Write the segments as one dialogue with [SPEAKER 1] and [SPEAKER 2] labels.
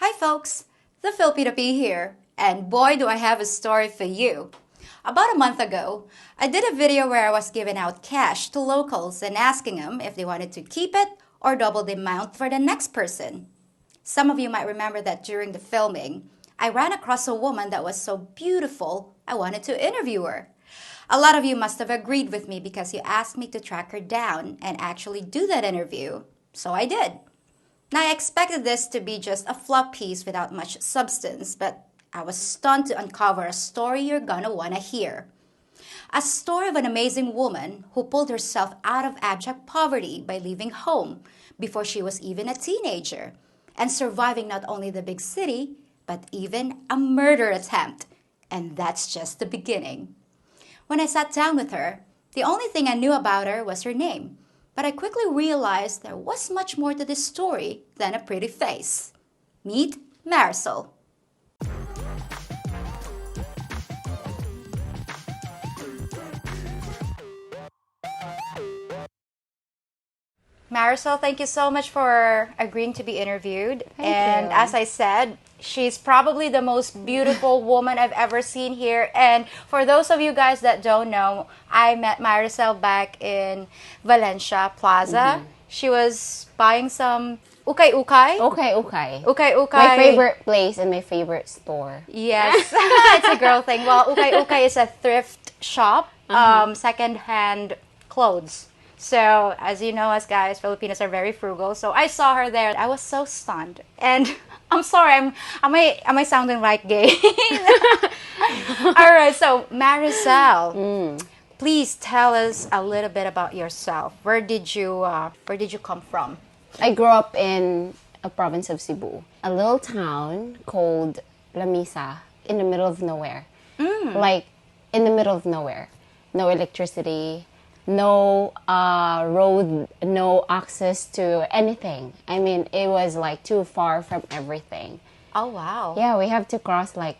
[SPEAKER 1] Hi folks, the Filipina P here, and boy do I have a story for you. About a month ago, I did a video where I was giving out cash to locals and asking them if they wanted to keep it or double the amount for the next person. Some of you might remember that during the filming, I ran across a woman that was so beautiful I wanted to interview her. A lot of you must have agreed with me because you asked me to track her down and actually do that interview, so I did. Now, I expected this to be just a fluff piece without much substance, but I was stunned to uncover a story you're gonna wanna hear. A story of an amazing woman who pulled herself out of abject poverty by leaving home before she was even a teenager and surviving not only the big city, but even a murder attempt. And that's just the beginning. When I sat down with her, the only thing I knew about her was her name. But I quickly realized there was much more to this story than a pretty face. Meet Marisol. Marisol, thank you so much for agreeing to be interviewed.
[SPEAKER 2] Thank you.
[SPEAKER 1] As I said, she's probably the most beautiful woman I've ever seen here. And for those of you guys that don't know, I met Marisol back in Valencia Plaza. She was buying some ukay-ukay.
[SPEAKER 2] Okay.
[SPEAKER 1] Ukay-ukay.
[SPEAKER 2] My favorite place and my favorite store.
[SPEAKER 1] Yes, it's a girl thing. Well, ukay-ukay is a thrift shop, second-hand clothes. So, as you know, us guys, Filipinos are very frugal. So I saw her there. I was so stunned. And I'm sorry, am I sounding like gay? All right, so Marisol, please tell us a little bit about yourself. Where did you come from?
[SPEAKER 2] I grew up in a province of Cebu, a little town called La Misa, in the middle of nowhere. Like, in the middle of nowhere. No electricity, no road, no access to anything. I mean, it was like too far from everything.
[SPEAKER 1] Oh, wow.
[SPEAKER 2] Yeah, we have to cross like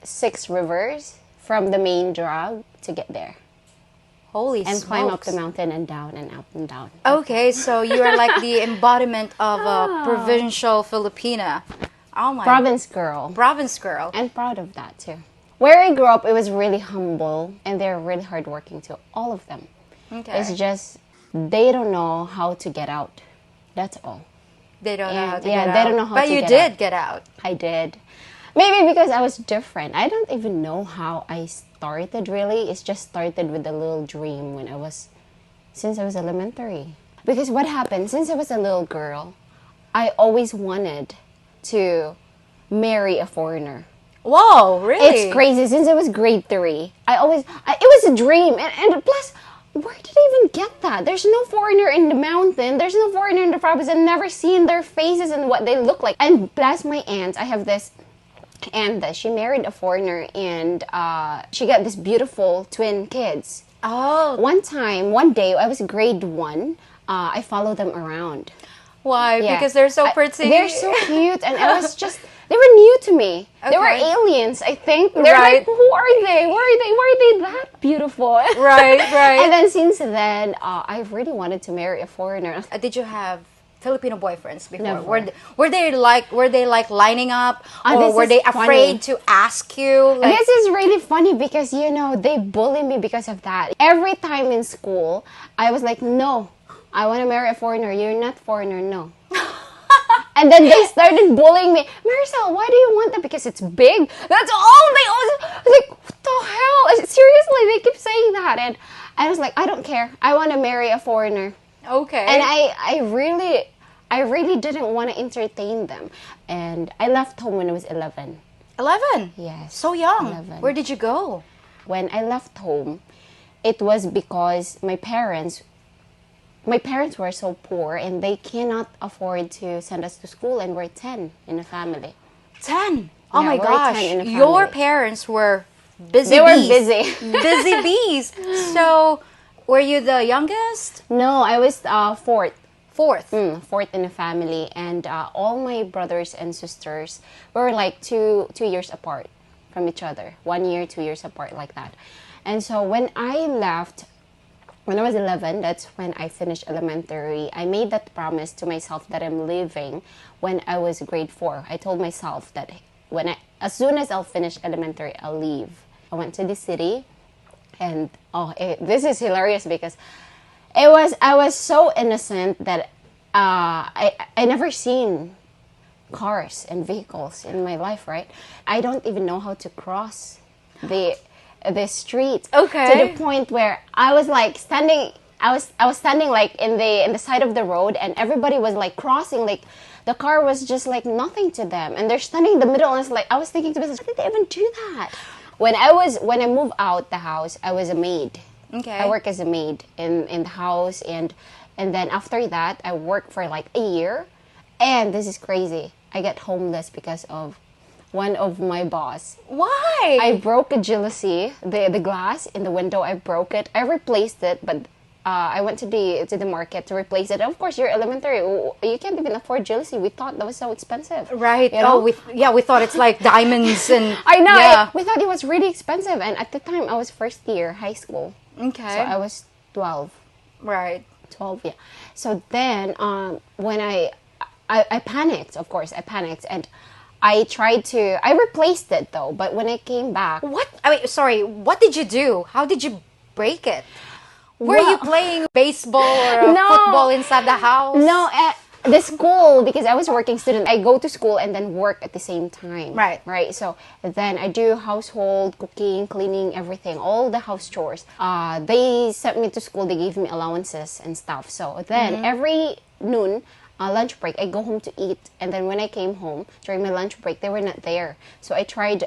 [SPEAKER 2] 6 rivers from the main drag to get there.
[SPEAKER 1] Holy
[SPEAKER 2] And
[SPEAKER 1] smokes.
[SPEAKER 2] climb up the mountain and down and up and down.
[SPEAKER 1] Okay, so you are like the embodiment of a provincial Filipina. Oh my.
[SPEAKER 2] Province girl.
[SPEAKER 1] Province girl.
[SPEAKER 2] And proud of that too. Where I grew up, it was really humble and they're really hardworking too. All of them.
[SPEAKER 1] Okay.
[SPEAKER 2] It's just they don't know how to get out. That's all.
[SPEAKER 1] They don't know
[SPEAKER 2] And,
[SPEAKER 1] how to
[SPEAKER 2] yeah,
[SPEAKER 1] get
[SPEAKER 2] they
[SPEAKER 1] out.
[SPEAKER 2] don't know how
[SPEAKER 1] but
[SPEAKER 2] to
[SPEAKER 1] you
[SPEAKER 2] get
[SPEAKER 1] did
[SPEAKER 2] out.
[SPEAKER 1] get out.
[SPEAKER 2] I did. Maybe because I was different. I don't even know how I started really. It just started with a little dream since I was elementary. Because what happened, since I was a little girl, I always wanted to marry a foreigner.
[SPEAKER 1] Whoa, really?
[SPEAKER 2] It's crazy. Since I was grade 3, it was a dream. And plus, where did I even get that? There's no foreigner in the mountain. There's no foreigner in the province. I've never seen their faces and what they look like. And plus my aunt, I have this aunt that she married a foreigner and she got this beautiful twin kids.
[SPEAKER 1] Oh.
[SPEAKER 2] One day, I was grade 1, I followed them around.
[SPEAKER 1] Why?
[SPEAKER 2] Yeah.
[SPEAKER 1] Because they're so pretty.
[SPEAKER 2] They're so cute, and I was just, they were new to me. They were
[SPEAKER 1] Okay.
[SPEAKER 2] aliens, I think. They're
[SPEAKER 1] Right.
[SPEAKER 2] like, who are they? Why are they that beautiful?
[SPEAKER 1] Right.
[SPEAKER 2] And then since then, I really wanted to marry a foreigner.
[SPEAKER 1] Did you have Filipino boyfriends before?
[SPEAKER 2] Never.
[SPEAKER 1] Were they like lining up, or
[SPEAKER 2] this
[SPEAKER 1] were
[SPEAKER 2] is
[SPEAKER 1] they
[SPEAKER 2] funny.
[SPEAKER 1] afraid to ask you? Like,
[SPEAKER 2] This is really funny because, they bully me because of that. Every time in school, I was like, no, I want to marry a foreigner. You're not foreigner, no. And then they started bullying me. Marisol, why do you want that? Because it's big. That's all they always, I was like, what the hell? Seriously, they keep saying that. And I was like, I don't care. I want to marry a foreigner.
[SPEAKER 1] okay.
[SPEAKER 2] And I really didn't want to entertain them. And I left home when I was 11.
[SPEAKER 1] 11.
[SPEAKER 2] Yes.
[SPEAKER 1] So young.
[SPEAKER 2] 11.
[SPEAKER 1] Where did you go?
[SPEAKER 2] When I left home, it was because my parents were so poor and they cannot afford to send us to school, and we're 10 in a family.
[SPEAKER 1] 10. Oh
[SPEAKER 2] Yeah,
[SPEAKER 1] my
[SPEAKER 2] we're
[SPEAKER 1] gosh.
[SPEAKER 2] 10 in a
[SPEAKER 1] Your
[SPEAKER 2] family.
[SPEAKER 1] parents were busy
[SPEAKER 2] They were
[SPEAKER 1] bees.
[SPEAKER 2] busy.
[SPEAKER 1] Busy bees. So, were you the youngest?
[SPEAKER 2] No, I was fourth.
[SPEAKER 1] Fourth.
[SPEAKER 2] Fourth in the family, and all my brothers and sisters were like two years apart from each other. 1 year, 2 years apart, like that. And so when I left when I was 11, that's when I finished elementary. I made that promise to myself that I'm leaving when I was grade 4. I told myself that as soon as I'll finish elementary, I'll leave. I went to the city, and this is hilarious because I was so innocent that I never seen cars and vehicles in my life, right? I don't even know how to cross the street.
[SPEAKER 1] Okay.
[SPEAKER 2] To the point where I was like standing. I was standing like in the side of the road, and everybody was like crossing. Like the car was just like nothing to them, and they're standing in the middle. And it's like I was thinking to myself, how did they even do that? When I moved out the house, I was a maid.
[SPEAKER 1] Okay.
[SPEAKER 2] I work as a maid in the house, and then after that, I worked for like a year. And this is crazy. I got homeless because of one of my boss.
[SPEAKER 1] Why?
[SPEAKER 2] I broke a jealousy, the glass in the window. I broke it. I replaced it, but I went to the market to replace it. Of course, you're elementary. You can't even afford jealousy. We thought that was so expensive.
[SPEAKER 1] Right.
[SPEAKER 2] You know?
[SPEAKER 1] We thought it's like diamonds and.
[SPEAKER 2] I know.
[SPEAKER 1] Yeah.
[SPEAKER 2] We thought it was really expensive. And at the time, I was first year high school.
[SPEAKER 1] Okay.
[SPEAKER 2] So I was 12.
[SPEAKER 1] Right.
[SPEAKER 2] 12, yeah. So then, when I panicked, of course, I panicked, and I replaced it though, but when I came back...
[SPEAKER 1] Sorry, what did you do? How did you break it? Were you playing baseball or football inside the house?
[SPEAKER 2] No, at the school, because I was a working student, I go to school and then work at the same time.
[SPEAKER 1] Right.
[SPEAKER 2] Right, so then I do household, cooking, cleaning, everything, all the house chores. They sent me to school, they gave me allowances and stuff. So then every noon, lunch break, I go home to eat, and then when I came home during my lunch break, they were not there. So I tried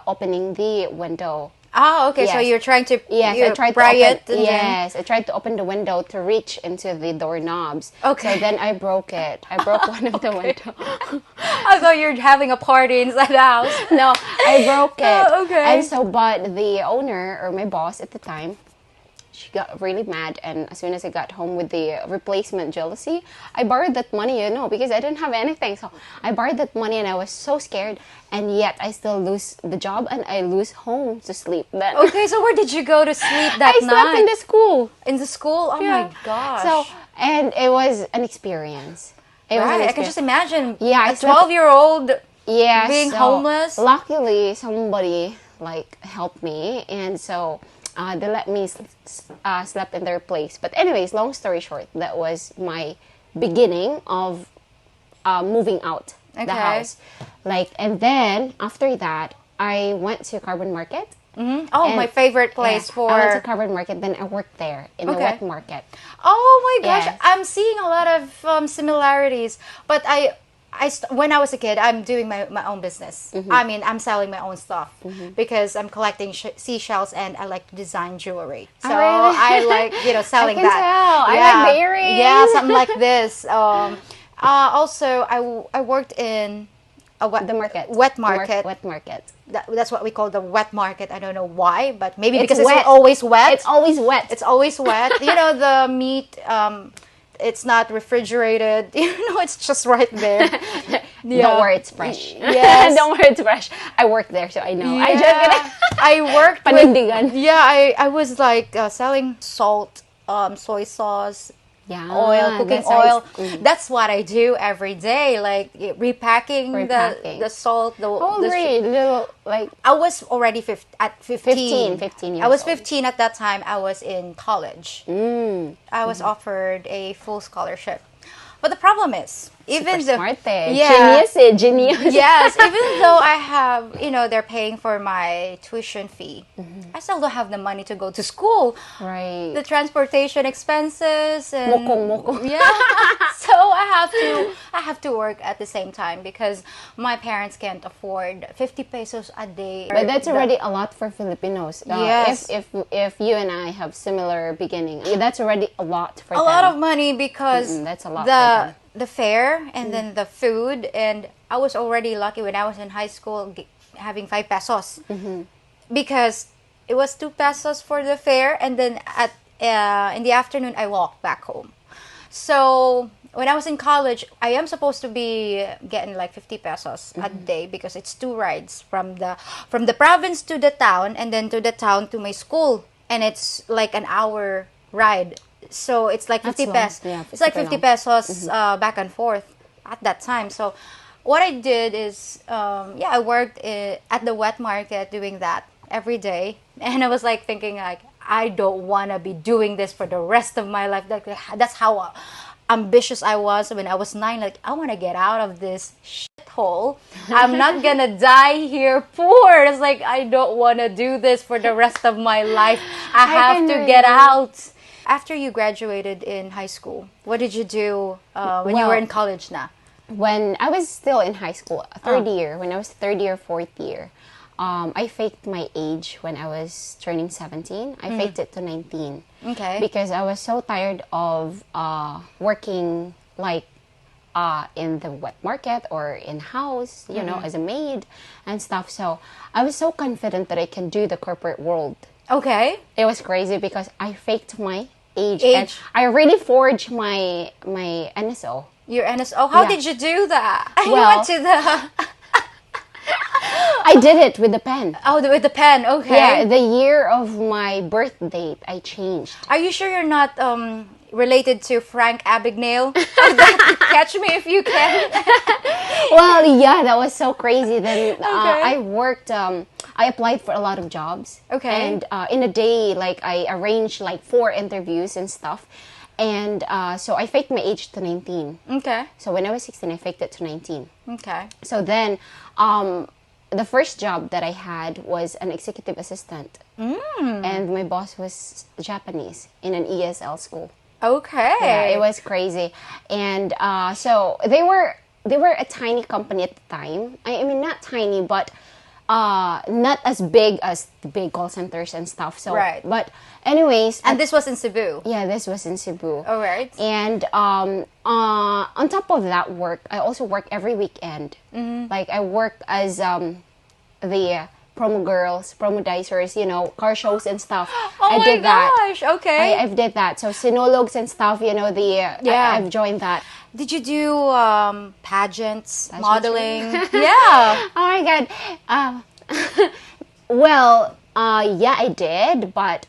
[SPEAKER 2] opening the window.
[SPEAKER 1] Oh, okay.
[SPEAKER 2] Yes.
[SPEAKER 1] So you're trying to
[SPEAKER 2] I tried
[SPEAKER 1] pry
[SPEAKER 2] to
[SPEAKER 1] it.
[SPEAKER 2] open. Yes, I tried to open the window to reach into the doorknobs.
[SPEAKER 1] Okay.
[SPEAKER 2] So then I broke it. I broke one of the window.
[SPEAKER 1] I thought you're having a party inside the house.
[SPEAKER 2] No, I broke it.
[SPEAKER 1] Oh, okay.
[SPEAKER 2] And so, but the owner or my boss at the time, she got really mad, and as soon as I got home with the replacement jealousy, I borrowed that money, because I didn't have anything. So I borrowed that money, and I was so scared, and yet I still lose the job, and I lose home to sleep. Then
[SPEAKER 1] Okay, so where did you go to sleep that
[SPEAKER 2] I
[SPEAKER 1] night?
[SPEAKER 2] slept in the school.
[SPEAKER 1] In the school? Oh
[SPEAKER 2] Yeah.
[SPEAKER 1] my gosh.
[SPEAKER 2] So, and it was an experience. It was an
[SPEAKER 1] I can
[SPEAKER 2] experience.
[SPEAKER 1] just imagine
[SPEAKER 2] Yeah, I
[SPEAKER 1] a
[SPEAKER 2] slept-
[SPEAKER 1] 12-year-old
[SPEAKER 2] Yeah,
[SPEAKER 1] being
[SPEAKER 2] so
[SPEAKER 1] homeless.
[SPEAKER 2] Luckily, somebody like helped me, and so they let me sleep in their place. But anyways, long story short, that was my beginning of moving out the
[SPEAKER 1] Okay.
[SPEAKER 2] house. And then after that, I went to Carbon Market.
[SPEAKER 1] Mm-hmm. Oh,
[SPEAKER 2] And-
[SPEAKER 1] my favorite place
[SPEAKER 2] I went to
[SPEAKER 1] for...
[SPEAKER 2] Carbon Market, then I worked there in the
[SPEAKER 1] Okay.
[SPEAKER 2] wet market.
[SPEAKER 1] Oh my gosh,
[SPEAKER 2] Yes.
[SPEAKER 1] I'm seeing a lot of similarities. But when I was a kid, I'm doing my own business.
[SPEAKER 2] Mm-hmm.
[SPEAKER 1] I mean, I'm selling my own stuff because I'm collecting seashells and I like to design jewelry. So
[SPEAKER 2] really?
[SPEAKER 1] I like, selling
[SPEAKER 2] I can
[SPEAKER 1] that.
[SPEAKER 2] tell. I like the earrings.
[SPEAKER 1] Yeah, something like this. Also, I worked in a
[SPEAKER 2] The market.
[SPEAKER 1] wet market.
[SPEAKER 2] Wet market.
[SPEAKER 1] That's what we call the wet market. I don't know why, but maybe
[SPEAKER 2] It's
[SPEAKER 1] because
[SPEAKER 2] wet.
[SPEAKER 1] it's always wet.
[SPEAKER 2] It's always wet.
[SPEAKER 1] It's always wet. The meat, it's not refrigerated. It's just right there.
[SPEAKER 2] Don't worry, it's fresh.
[SPEAKER 1] Yes.
[SPEAKER 2] Don't worry, it's fresh. I work there, so I know. I just
[SPEAKER 1] Yeah. I worked with,
[SPEAKER 2] Panindigan.
[SPEAKER 1] I was like selling salt, soy sauce,
[SPEAKER 2] Yeah,
[SPEAKER 1] oil, cooking
[SPEAKER 2] that's nice.
[SPEAKER 1] oil. That's what I do every day, like repacking,
[SPEAKER 2] Repacking.
[SPEAKER 1] the salt.
[SPEAKER 2] How old were you? Little, like
[SPEAKER 1] I was already at 15.
[SPEAKER 2] 15 years
[SPEAKER 1] I was
[SPEAKER 2] old.
[SPEAKER 1] 15 at that time. I was in college. I was offered a full scholarship. But the problem is, even
[SPEAKER 2] super
[SPEAKER 1] though...
[SPEAKER 2] smart eh.
[SPEAKER 1] Yeah.
[SPEAKER 2] Genius.
[SPEAKER 1] Yes, even though I have, they're paying for my tuition fee, I still don't have the money to go to school.
[SPEAKER 2] Right.
[SPEAKER 1] The transportation expenses and
[SPEAKER 2] Mokong.
[SPEAKER 1] yeah. So I have to work at the same time because my parents can't afford 50 pesos a day.
[SPEAKER 2] But that's already a lot for Filipinos.
[SPEAKER 1] Yes.
[SPEAKER 2] If you and I have similar beginning, that's already a lot for
[SPEAKER 1] A
[SPEAKER 2] them.
[SPEAKER 1] lot of money because
[SPEAKER 2] that's a lot for them.
[SPEAKER 1] the fare and then the food, and I was already lucky when I was in high school having 5 pesos because it was 2 pesos for the fare, and then in the afternoon I walked back home. So when I was in college, I am supposed to be getting like 50 pesos a day because it's 2 rides from the province to the town, and then to the town to my school, and it's like an hour ride. So it's like
[SPEAKER 2] That's
[SPEAKER 1] 50
[SPEAKER 2] long.
[SPEAKER 1] pesos.
[SPEAKER 2] Yeah,
[SPEAKER 1] It's like
[SPEAKER 2] super
[SPEAKER 1] 50
[SPEAKER 2] long.
[SPEAKER 1] pesos back and forth at that time. So what I did is, I worked at the wet market doing that every day. And I was like thinking like, I don't want to be doing this for the rest of my life. That's how ambitious I was when I was 9. Like, I want to get out of this shithole. I'm not gonna die here poor. It's like, I don't want to do this for the rest of my life. I have
[SPEAKER 2] can
[SPEAKER 1] to get
[SPEAKER 2] relate.
[SPEAKER 1] out. After you graduated in high school, what did you do when you
[SPEAKER 2] Well,
[SPEAKER 1] were in college now?
[SPEAKER 2] When I was still in high school, third year, when I was third year, fourth year, I faked my age when I was turning 17. I faked it to 19.
[SPEAKER 1] Okay.
[SPEAKER 2] Because I was so tired of working like in the wet market or in house, you know, as a maid and stuff. So I was so confident that I can do the corporate world.
[SPEAKER 1] Okay.
[SPEAKER 2] It was crazy because I faked my age.
[SPEAKER 1] Age.
[SPEAKER 2] And I really forged my NSO.
[SPEAKER 1] Your NSO. How
[SPEAKER 2] Yeah.
[SPEAKER 1] did you do that? You
[SPEAKER 2] Well-
[SPEAKER 1] went to the
[SPEAKER 2] I did it with the pen.
[SPEAKER 1] with the pen. Okay.
[SPEAKER 2] Yeah, the year of my birth date, I changed.
[SPEAKER 1] Are you sure you're not related to Frank Abagnale? Catch me if you can.
[SPEAKER 2] Well, yeah, that was so crazy. Then
[SPEAKER 1] Okay.
[SPEAKER 2] I worked. I applied for a lot of jobs.
[SPEAKER 1] Okay.
[SPEAKER 2] And in a day, like I arranged like 4 interviews and stuff. And so I faked my age to 19.
[SPEAKER 1] Okay.
[SPEAKER 2] So when I was 16, I faked it to 19.
[SPEAKER 1] Okay.
[SPEAKER 2] So then, the first job that I had was an executive assistant. And my boss was Japanese in an ESL school.
[SPEAKER 1] Okay.
[SPEAKER 2] Yeah, it was crazy. And so they were a tiny company at the time. I mean, not tiny, but not as big as the big call centers and stuff. So,
[SPEAKER 1] Right.
[SPEAKER 2] But anyways,
[SPEAKER 1] And this was in Cebu.
[SPEAKER 2] yeah, this was in Cebu.
[SPEAKER 1] All right.
[SPEAKER 2] And on top of that work, I also work every weekend. Like I work as the promo girls, promodizers, you know, car shows and stuff.
[SPEAKER 1] Oh
[SPEAKER 2] I
[SPEAKER 1] my
[SPEAKER 2] did that.
[SPEAKER 1] gosh. Okay.
[SPEAKER 2] I've did that. So sinologues and stuff, you know,
[SPEAKER 1] Yeah.
[SPEAKER 2] I've joined that.
[SPEAKER 1] Did you do pageants,
[SPEAKER 2] Pageantry?
[SPEAKER 1] modeling? Yeah.
[SPEAKER 2] Oh my god. Well, yeah, I did, but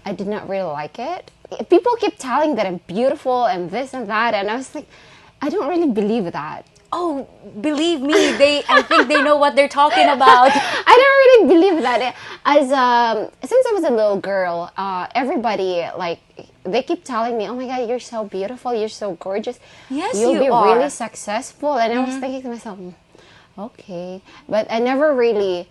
[SPEAKER 2] I did not really like it. People keep telling that I'm beautiful and this and that, and I was like, I don't really believe that.
[SPEAKER 1] Oh, believe me, I think they know what they're talking about.
[SPEAKER 2] I don't really believe that. As since I was a little girl, everybody like they keep telling me, "Oh my God, you're so beautiful, you're so gorgeous.
[SPEAKER 1] Yes,
[SPEAKER 2] you'll
[SPEAKER 1] you
[SPEAKER 2] be
[SPEAKER 1] are."
[SPEAKER 2] really successful." And I was thinking to myself, "Okay," but I never really,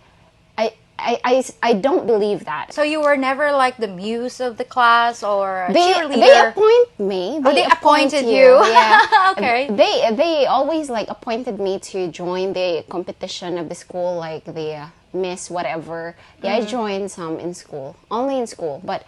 [SPEAKER 2] I don't believe that.
[SPEAKER 1] So you were never like the muse of the class or a
[SPEAKER 2] They
[SPEAKER 1] cheerleader?
[SPEAKER 2] appoint me.
[SPEAKER 1] They
[SPEAKER 2] appoint
[SPEAKER 1] appointed you.
[SPEAKER 2] Yeah.
[SPEAKER 1] Okay.
[SPEAKER 2] They always like appointed me to join the competition of the school, like the Miss whatever. Yeah, I joined some in school, only in school. But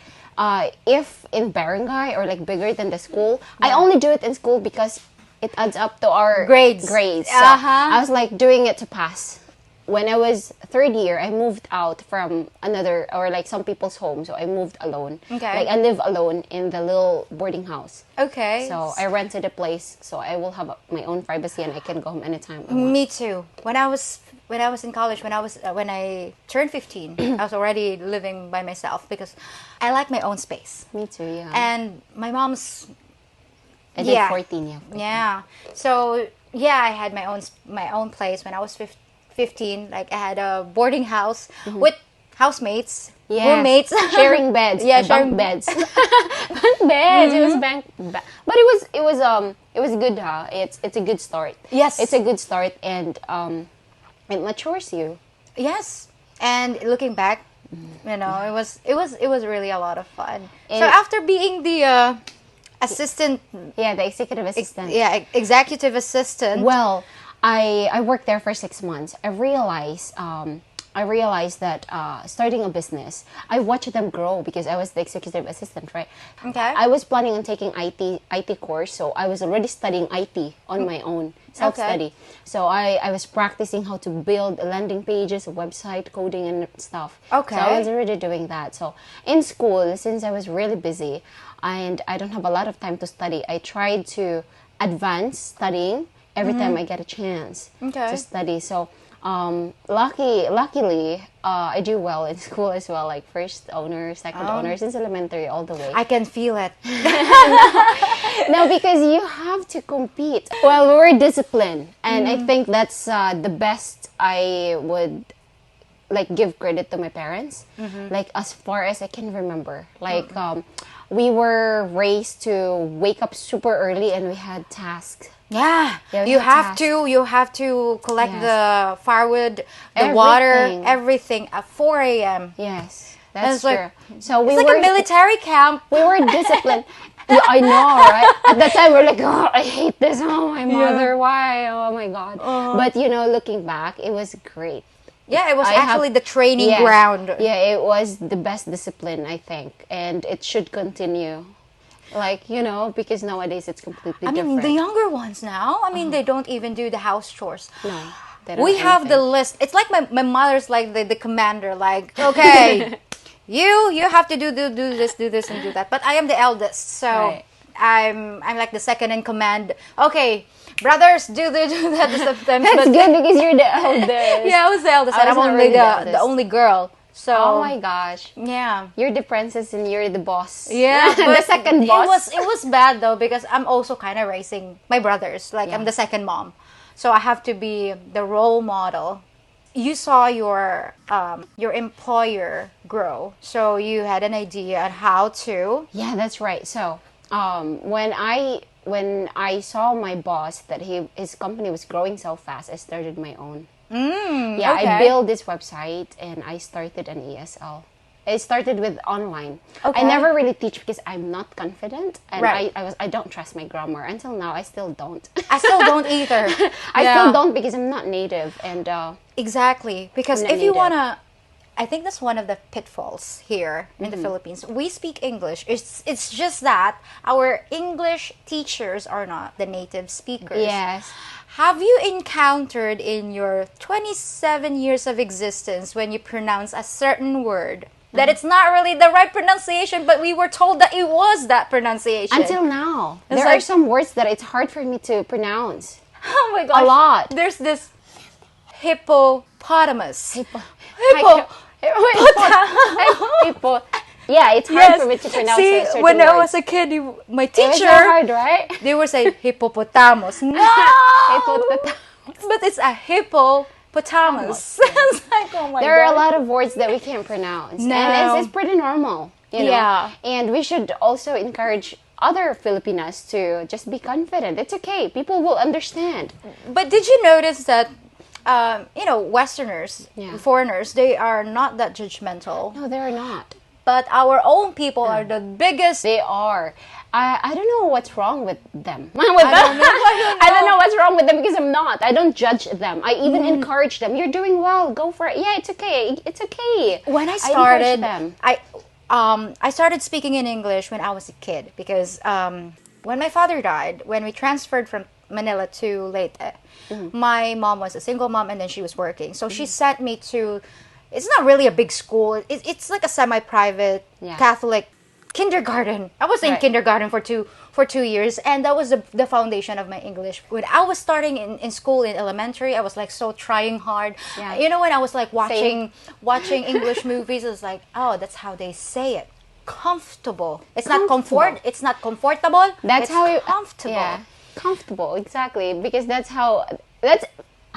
[SPEAKER 2] if in barangay or like bigger than the school, I only do it in school because it adds up to our
[SPEAKER 1] Grades.
[SPEAKER 2] Grades. So
[SPEAKER 1] Uh-huh.
[SPEAKER 2] I was like doing it to pass. When I was third year, I moved out from another, or like some people's home. So I moved alone.
[SPEAKER 1] Okay.
[SPEAKER 2] Like I live alone in the little boarding house.
[SPEAKER 1] Okay.
[SPEAKER 2] So I rented a place, so I will have my own privacy and I can go home anytime I want.
[SPEAKER 1] Me too. When I was in college, when I turned 15, I was already living by myself because I like my own space.
[SPEAKER 2] Me too, yeah.
[SPEAKER 1] And my mom's
[SPEAKER 2] I did
[SPEAKER 1] yeah.
[SPEAKER 2] 14, yeah.
[SPEAKER 1] Yeah. So yeah, I had my own place when I was 15. Like I had a boarding house with housemates,
[SPEAKER 2] Yes.
[SPEAKER 1] roommates,
[SPEAKER 2] Sharing beds.
[SPEAKER 1] Yeah,
[SPEAKER 2] bunk
[SPEAKER 1] sharing
[SPEAKER 2] beds. Bunk beds. It was but it was good, huh? It's a good start.
[SPEAKER 1] Yes.
[SPEAKER 2] It's a good start, and it matures you.
[SPEAKER 1] Yes. And looking back, you know, it was really a lot of fun. So
[SPEAKER 2] And-
[SPEAKER 1] after being the assistant,
[SPEAKER 2] Yeah, the executive assistant.
[SPEAKER 1] executive assistant.
[SPEAKER 2] Well, I worked there for 6 months. I realized that starting a business, I watched them grow because I was the executive assistant, right?
[SPEAKER 1] Okay.
[SPEAKER 2] I was planning on taking IT course, so I was already studying IT on my own, self-study. So I was practicing how to build landing pages, a website, coding and stuff.
[SPEAKER 1] Okay.
[SPEAKER 2] So I was already doing that. So in school, since I was really busy and I don't have a lot of time to study, I tried to advance studying every time I get a chance
[SPEAKER 1] Okay.
[SPEAKER 2] to study. So luckily, I do well in school as well, like first honor, second honor, since elementary all the way.
[SPEAKER 1] I can feel it.
[SPEAKER 2] No, because you have to compete. Well, we're disciplined, and I think that's the best I would like give credit to my parents. Like as far as I can remember, like we were raised to wake up super early, and we had tasks.
[SPEAKER 1] Yeah,
[SPEAKER 2] Yeah, we
[SPEAKER 1] you
[SPEAKER 2] had
[SPEAKER 1] have to collect
[SPEAKER 2] Yes.
[SPEAKER 1] the firewood, the water,
[SPEAKER 2] Everything.
[SPEAKER 1] everything at 4 a.m.
[SPEAKER 2] Yes,
[SPEAKER 1] And
[SPEAKER 2] that's
[SPEAKER 1] it's like-
[SPEAKER 2] true. So we
[SPEAKER 1] It's like
[SPEAKER 2] were
[SPEAKER 1] a military camp.
[SPEAKER 2] we were disciplined. Yeah, I know, right? At that time, we're like, oh, I hate this. Oh, my mother, why? Oh, my God. But, looking back, it was great.
[SPEAKER 1] Yeah, it was
[SPEAKER 2] I have-
[SPEAKER 1] actually the training
[SPEAKER 2] Yes.
[SPEAKER 1] ground.
[SPEAKER 2] Yeah, it was the best discipline, I think. And it should continue. Like, because nowadays it's completely
[SPEAKER 1] I
[SPEAKER 2] different.
[SPEAKER 1] mean, the younger ones now, they don't even do the house chores.
[SPEAKER 2] No, they don't
[SPEAKER 1] We
[SPEAKER 2] do
[SPEAKER 1] have the
[SPEAKER 2] anything.
[SPEAKER 1] list. It's like my mother's like the commander, like, okay, you have to do this, and do that. But I am the eldest, so
[SPEAKER 2] Right.
[SPEAKER 1] I'm like the second in command. Okay, brothers, do that sometimes.
[SPEAKER 2] That's
[SPEAKER 1] but,
[SPEAKER 2] good because you're the eldest.
[SPEAKER 1] Yeah, I was the eldest, and
[SPEAKER 2] I
[SPEAKER 1] I'm
[SPEAKER 2] was not
[SPEAKER 1] only
[SPEAKER 2] really the
[SPEAKER 1] the
[SPEAKER 2] eldest.
[SPEAKER 1] only girl. So
[SPEAKER 2] Oh, my gosh.
[SPEAKER 1] yeah.
[SPEAKER 2] You're the princess and you're the boss.
[SPEAKER 1] Yeah,
[SPEAKER 2] the
[SPEAKER 1] but
[SPEAKER 2] second boss.
[SPEAKER 1] It was bad though because I'm also kind of raising my brothers. Like I'm
[SPEAKER 2] Yeah.
[SPEAKER 1] the second mom, so I have to be the role model. You saw your employer grow, so you had an idea on how to.
[SPEAKER 2] Yeah, that's right. So, when I saw my boss that his company was growing so fast, I started my own. Yeah,
[SPEAKER 1] okay.
[SPEAKER 2] I built this website and I started an ESL. I started with online.
[SPEAKER 1] Okay.
[SPEAKER 2] I never really teach because I'm not confident, and
[SPEAKER 1] Right.
[SPEAKER 2] I don't trust my grammar until now. I still don't.
[SPEAKER 1] I still don't either.
[SPEAKER 2] I
[SPEAKER 1] Yeah.
[SPEAKER 2] still don't because I'm not native, and
[SPEAKER 1] Exactly, because
[SPEAKER 2] I'm not
[SPEAKER 1] if you
[SPEAKER 2] native.
[SPEAKER 1] wanna, I think that's one of the pitfalls here in
[SPEAKER 2] Mm-hmm.
[SPEAKER 1] the Philippines. We speak English. It's just that our English teachers are not the native speakers.
[SPEAKER 2] yes.
[SPEAKER 1] Have you encountered in your 27 years of existence when you pronounce a certain word that it's not really the right pronunciation, but we were told that it was that pronunciation?
[SPEAKER 2] Until now,
[SPEAKER 1] It's
[SPEAKER 2] there are
[SPEAKER 1] like-
[SPEAKER 2] some words that it's hard for me to pronounce.
[SPEAKER 1] Oh my gosh.
[SPEAKER 2] A lot.
[SPEAKER 1] There's this hippopotamus.
[SPEAKER 2] Hippo.
[SPEAKER 1] Hippo.
[SPEAKER 2] Hippo. Yeah, it's hard for me to pronounce
[SPEAKER 1] See,
[SPEAKER 2] certain
[SPEAKER 1] when I
[SPEAKER 2] words.
[SPEAKER 1] was a kid, my
[SPEAKER 2] It was so
[SPEAKER 1] teacher,
[SPEAKER 2] hard, right?
[SPEAKER 1] they would say hippopotamus. No! But it's a hippopotamus. It's like, oh my
[SPEAKER 2] There are a
[SPEAKER 1] God.
[SPEAKER 2] lot of words that we can't pronounce.
[SPEAKER 1] No.
[SPEAKER 2] And it's pretty normal,
[SPEAKER 1] Yeah.
[SPEAKER 2] And we should also encourage other Filipinas to just be confident. It's okay. People will understand.
[SPEAKER 1] But did you notice that, Westerners,
[SPEAKER 2] Yeah.
[SPEAKER 1] foreigners, they are not that judgmental.
[SPEAKER 2] No, they're not.
[SPEAKER 1] But our own people are the biggest.
[SPEAKER 2] They are. I don't know what's wrong with them.
[SPEAKER 1] I don't know.
[SPEAKER 2] I don't know what's wrong with them because I'm not. I don't judge them. I even encourage them. You're doing well. Go for it. Yeah, it's okay. It's okay.
[SPEAKER 1] When I
[SPEAKER 2] encourage
[SPEAKER 1] started,
[SPEAKER 2] them.
[SPEAKER 1] I started speaking in English when I was a kid because when my father died, when we transferred from Manila to Leyte, my mom was a single mom and then she was working. So she sent me to, it's not really a big school. It's like a semi-private
[SPEAKER 2] Yeah.
[SPEAKER 1] Catholic kindergarten. I was in
[SPEAKER 2] Right.
[SPEAKER 1] kindergarten for 2 years, and that was the foundation of my English. When I was starting in school in elementary, I was like so trying hard.
[SPEAKER 2] Yeah.
[SPEAKER 1] When I was like watching English movies, it was like, oh, that's how they say it. Comfortable. It's not comfort. It's not comfortable.
[SPEAKER 2] That's
[SPEAKER 1] it's
[SPEAKER 2] how you
[SPEAKER 1] comfortable.
[SPEAKER 2] Yeah, comfortable, exactly. Because that's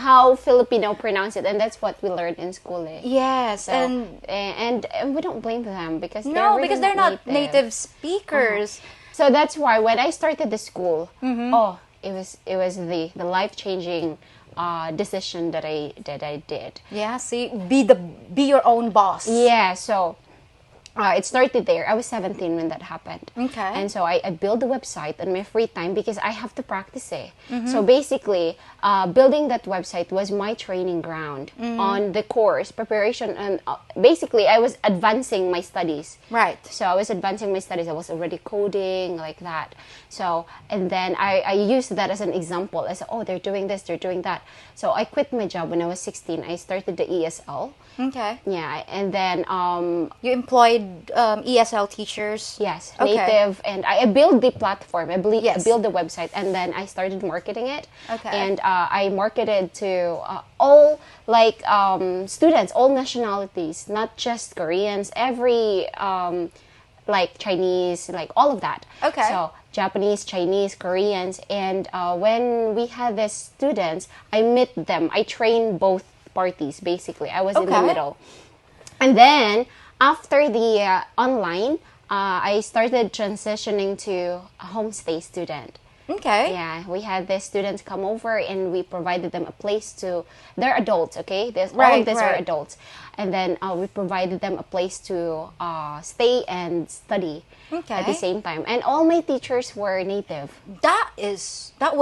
[SPEAKER 2] how Filipino pronounce it, and that's what we learned in school.
[SPEAKER 1] Yes,
[SPEAKER 2] So, and we don't blame them because
[SPEAKER 1] no,
[SPEAKER 2] really
[SPEAKER 1] because they're not native speakers.
[SPEAKER 2] So that's why when I started the school, it was the life-changing decision that I did.
[SPEAKER 1] Yeah, see, be your own boss.
[SPEAKER 2] Yeah, so it started there. I was 17 when that happened.
[SPEAKER 1] Okay.
[SPEAKER 2] And so I built the website on my free time because I have to practice it. So basically, building that website was my training ground on the course preparation. And basically, I was advancing my studies.
[SPEAKER 1] Right.
[SPEAKER 2] So I was advancing my studies. I was already coding like that. So, and then I used that as an example. I said, oh, they're doing this, they're doing that. So I quit my job when I was 16. I started the ESL.
[SPEAKER 1] Okay.
[SPEAKER 2] Yeah, and then
[SPEAKER 1] You employed with ESL teachers?
[SPEAKER 2] Yes,
[SPEAKER 1] Okay.
[SPEAKER 2] native, and I build the platform.
[SPEAKER 1] Yes.
[SPEAKER 2] I build the website, and then I started marketing it.
[SPEAKER 1] Okay.
[SPEAKER 2] And I marketed to all like students, all nationalities, not just Koreans. Every like Chinese, like all of that.
[SPEAKER 1] Okay.
[SPEAKER 2] So Japanese, Chinese, Koreans, and when we had these students, I met them. I trained both parties basically. I was in the
[SPEAKER 1] Okay.
[SPEAKER 2] middle. And then after the online, I started transitioning to a homestay student.
[SPEAKER 1] Okay.
[SPEAKER 2] Yeah, we had the students come over and we provided them a place to. They're adults, okay? All
[SPEAKER 1] Right,
[SPEAKER 2] of these are
[SPEAKER 1] right.
[SPEAKER 2] adults, and then we provided them a place to stay and study
[SPEAKER 1] Okay.
[SPEAKER 2] at the same time. And all my teachers were native.
[SPEAKER 1] That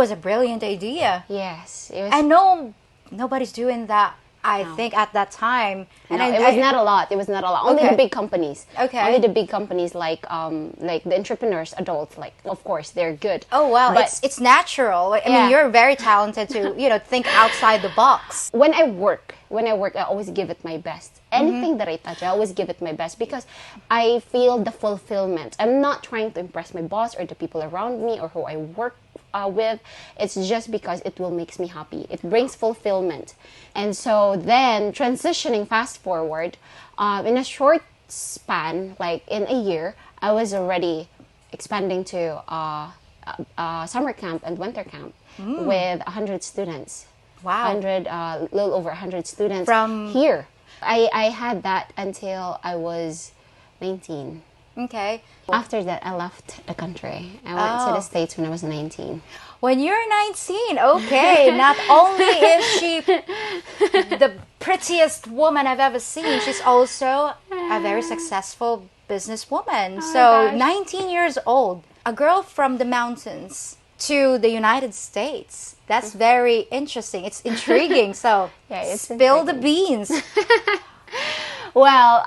[SPEAKER 1] was a brilliant idea.
[SPEAKER 2] Yes, it was.
[SPEAKER 1] I know nobody's doing that. I think at that time,
[SPEAKER 2] No, it was not a lot. It was not a lot. Only
[SPEAKER 1] Okay.
[SPEAKER 2] the big companies.
[SPEAKER 1] Okay.
[SPEAKER 2] Only the big companies like the entrepreneurs, adults. Like of course they're good.
[SPEAKER 1] Oh wow,
[SPEAKER 2] But
[SPEAKER 1] it's natural. I
[SPEAKER 2] Yeah.
[SPEAKER 1] mean, you're very talented to think outside the box.
[SPEAKER 2] when I work, I always give it my best. Anything that I touch, I always give it my best because I feel the fulfillment. I'm not trying to impress my boss or the people around me or who I work with. It's just because it will makes me happy. It brings fulfillment. And so then transitioning fast forward, in a short span, like in a year, I was already expanding to summer camp and winter camp with 100 students.
[SPEAKER 1] Wow.
[SPEAKER 2] 100, little over 100 students
[SPEAKER 1] From-
[SPEAKER 2] here. I had that until I was 19.
[SPEAKER 1] Okay.
[SPEAKER 2] After that, I left the country. I went to the States when I was 19.
[SPEAKER 1] When you're 19, okay. Not only is she the prettiest woman I've ever seen, she's also a very successful businesswoman. So,
[SPEAKER 2] gosh.
[SPEAKER 1] 19 years old, a girl from the mountains to the United States. That's very interesting. It's intriguing. So,
[SPEAKER 2] Yeah, it's
[SPEAKER 1] spill the beans.
[SPEAKER 2] Well,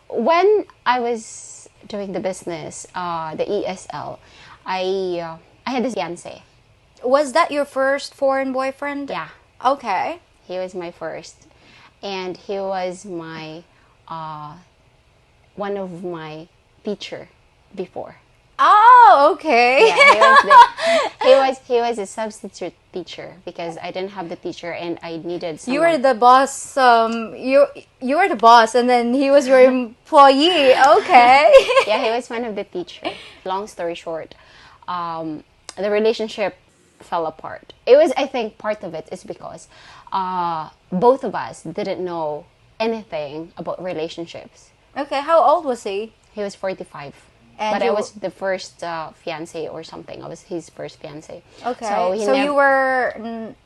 [SPEAKER 2] when I was doing the business, the ESL, I had this fiance.
[SPEAKER 1] Was that your first foreign boyfriend?
[SPEAKER 2] Yeah,
[SPEAKER 1] Okay.
[SPEAKER 2] he was my first, and he was my one of my teacher before.
[SPEAKER 1] Oh, okay.
[SPEAKER 2] Yeah, he was a substitute teacher because I didn't have the teacher and I needed someone.
[SPEAKER 1] You were the boss. You were the boss, and then he was your employee. Okay.
[SPEAKER 2] Yeah, he was one of the teacher. Long story short, the relationship fell apart. It was, I think, part of it is because both of us didn't know anything about relationships.
[SPEAKER 1] Okay. How old was he?
[SPEAKER 2] He was 45.
[SPEAKER 1] And
[SPEAKER 2] but I
[SPEAKER 1] you-
[SPEAKER 2] was the first fiance or something. I was his first fiance.
[SPEAKER 1] Okay.
[SPEAKER 2] So,
[SPEAKER 1] you were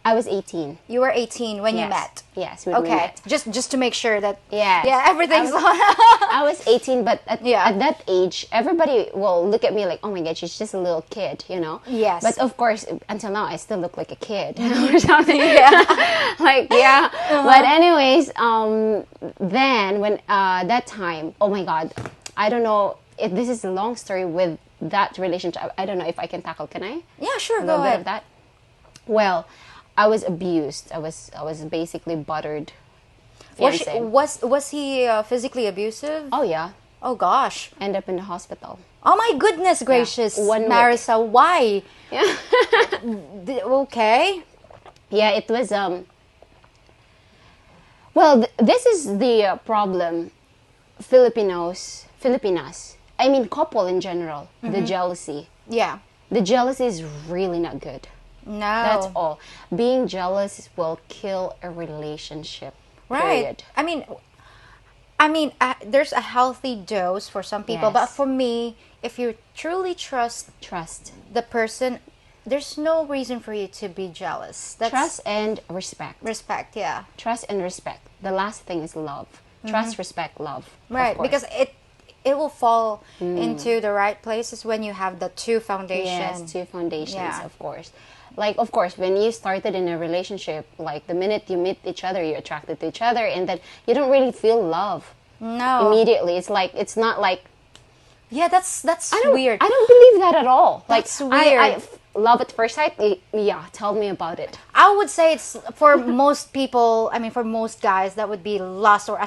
[SPEAKER 2] I was 18.
[SPEAKER 1] 18 when you
[SPEAKER 2] Yes.
[SPEAKER 1] met.
[SPEAKER 2] Yes, when we
[SPEAKER 1] Okay.
[SPEAKER 2] met.
[SPEAKER 1] Just to make sure that
[SPEAKER 2] Yes.
[SPEAKER 1] yeah, everything's
[SPEAKER 2] I was 18, but at that age, everybody will look at me like, oh my God, she's just a little kid, you know?
[SPEAKER 1] Yes.
[SPEAKER 2] But of course, until now, I still look like a kid or something. Yeah. Like, yeah. But anyways, then when that time, oh my God, I don't know if this is a long story with that relationship. I don't know if I can tackle. Can I?
[SPEAKER 1] Yeah, sure.
[SPEAKER 2] A
[SPEAKER 1] Go
[SPEAKER 2] little bit
[SPEAKER 1] ahead.
[SPEAKER 2] of that. Well, I was abused. I was basically buttered.
[SPEAKER 1] Was he physically abusive?
[SPEAKER 2] Oh yeah.
[SPEAKER 1] Oh gosh.
[SPEAKER 2] End up in the hospital.
[SPEAKER 1] Oh my goodness gracious,
[SPEAKER 2] 1 week.
[SPEAKER 1] Marissa, why?
[SPEAKER 2] Yeah.
[SPEAKER 1] Okay.
[SPEAKER 2] Yeah, it was well, this is the problem. Filipinas. I mean, couple in general. The jealousy.
[SPEAKER 1] Yeah.
[SPEAKER 2] The jealousy is really not good.
[SPEAKER 1] No.
[SPEAKER 2] That's all. Being jealous will kill a relationship.
[SPEAKER 1] Right.
[SPEAKER 2] Period.
[SPEAKER 1] I mean, there's a healthy dose for some people, but
[SPEAKER 2] Yes.
[SPEAKER 1] for me, if you truly trust
[SPEAKER 2] Trust.
[SPEAKER 1] the person, there's no reason for you to be jealous. That's
[SPEAKER 2] Trust and respect.
[SPEAKER 1] respect, yeah.
[SPEAKER 2] Trust and respect. The last thing is love. Trust, respect, love. Of
[SPEAKER 1] Right,
[SPEAKER 2] course.
[SPEAKER 1] because it will fall into the right places when you have the two foundations.
[SPEAKER 2] Yes, two foundations,
[SPEAKER 1] Yeah.
[SPEAKER 2] of course. Like, of course, when you started in a relationship, like the minute you meet each other, you're attracted to each other, and then you don't really feel love
[SPEAKER 1] No.
[SPEAKER 2] immediately. It's not like
[SPEAKER 1] Yeah, that's weird.
[SPEAKER 2] I don't believe that at all.
[SPEAKER 1] That's
[SPEAKER 2] like,
[SPEAKER 1] weird.
[SPEAKER 2] Love at first sight. Yeah, tell me about it.
[SPEAKER 1] I would say it's for most people, I mean for most guys that would be lust or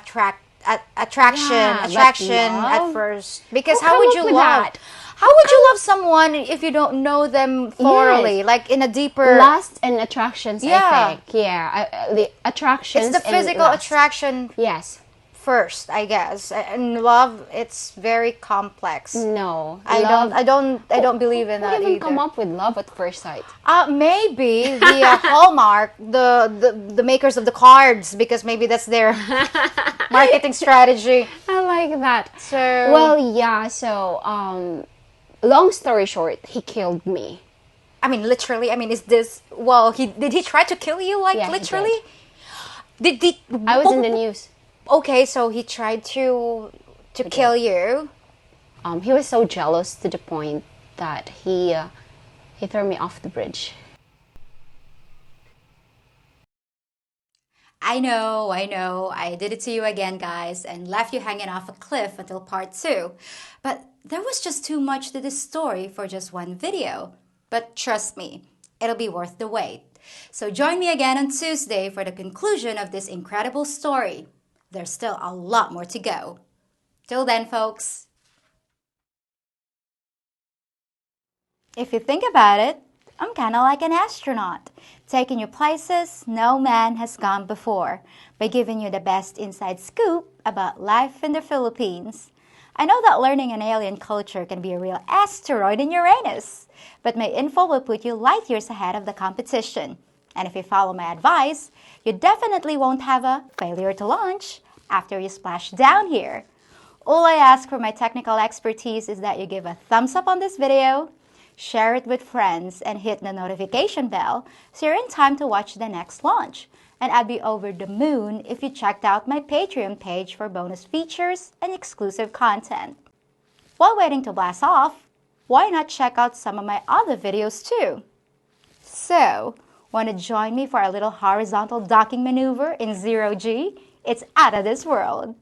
[SPEAKER 1] attraction
[SPEAKER 2] Yeah,
[SPEAKER 1] attraction
[SPEAKER 2] but
[SPEAKER 1] at
[SPEAKER 2] love?
[SPEAKER 1] first, because
[SPEAKER 2] Who
[SPEAKER 1] how
[SPEAKER 2] come
[SPEAKER 1] would
[SPEAKER 2] up
[SPEAKER 1] you
[SPEAKER 2] with
[SPEAKER 1] love
[SPEAKER 2] that?
[SPEAKER 1] how would you love someone if you don't know them thoroughly,
[SPEAKER 2] Yes.
[SPEAKER 1] like in a deeper.
[SPEAKER 2] Lust and attractions,
[SPEAKER 1] Yeah.
[SPEAKER 2] I think. Yeah, the
[SPEAKER 1] It's
[SPEAKER 2] attractions
[SPEAKER 1] the
[SPEAKER 2] and
[SPEAKER 1] physical
[SPEAKER 2] lust.
[SPEAKER 1] attraction
[SPEAKER 2] Yes.
[SPEAKER 1] first, I guess, and love, it's very complex.
[SPEAKER 2] No.
[SPEAKER 1] I
[SPEAKER 2] Love.
[SPEAKER 1] don't believe in
[SPEAKER 2] Who
[SPEAKER 1] that
[SPEAKER 2] even come
[SPEAKER 1] either.
[SPEAKER 2] up with love at first sight?
[SPEAKER 1] Maybe the Hallmark, the makers of the cards, because maybe that's their marketing strategy.
[SPEAKER 2] I like that.
[SPEAKER 1] So
[SPEAKER 2] Well, yeah. So, long story short, he killed me.
[SPEAKER 1] I mean, literally. I mean, is this? Well, did he try to kill you? Like
[SPEAKER 2] Yeah, he
[SPEAKER 1] literally? Did he?
[SPEAKER 2] I was in the news.
[SPEAKER 1] Okay, so he tried to kill you.
[SPEAKER 2] He was so jealous to the point that he threw me off the bridge.
[SPEAKER 1] I know, I did it to you again, guys, and left you hanging off a cliff until part 2. But there was just too much to this story for just one video. But trust me, it'll be worth the wait. So join me again on Tuesday for the conclusion of this incredible story. There's still a lot more to go. Till then, folks. If you think about it, I'm kind of like an astronaut, taking you places no man has gone before by giving you the best inside scoop about life in the Philippines. I know that learning an alien culture can be a real asteroid in Uranus, but my info will put you light years ahead of the competition. And if you follow my advice, you definitely won't have a failure to launch after you splash down here. All I ask for my technical expertise is that you give a thumbs up on this video, share it with friends, and hit the notification bell so you're in time to watch the next launch. And I'd be over the moon if you checked out my Patreon page for bonus features and exclusive content. While waiting to blast off, why not check out some of my other videos too? So, want to join me for a little horizontal docking maneuver in 0G? It's out of this world.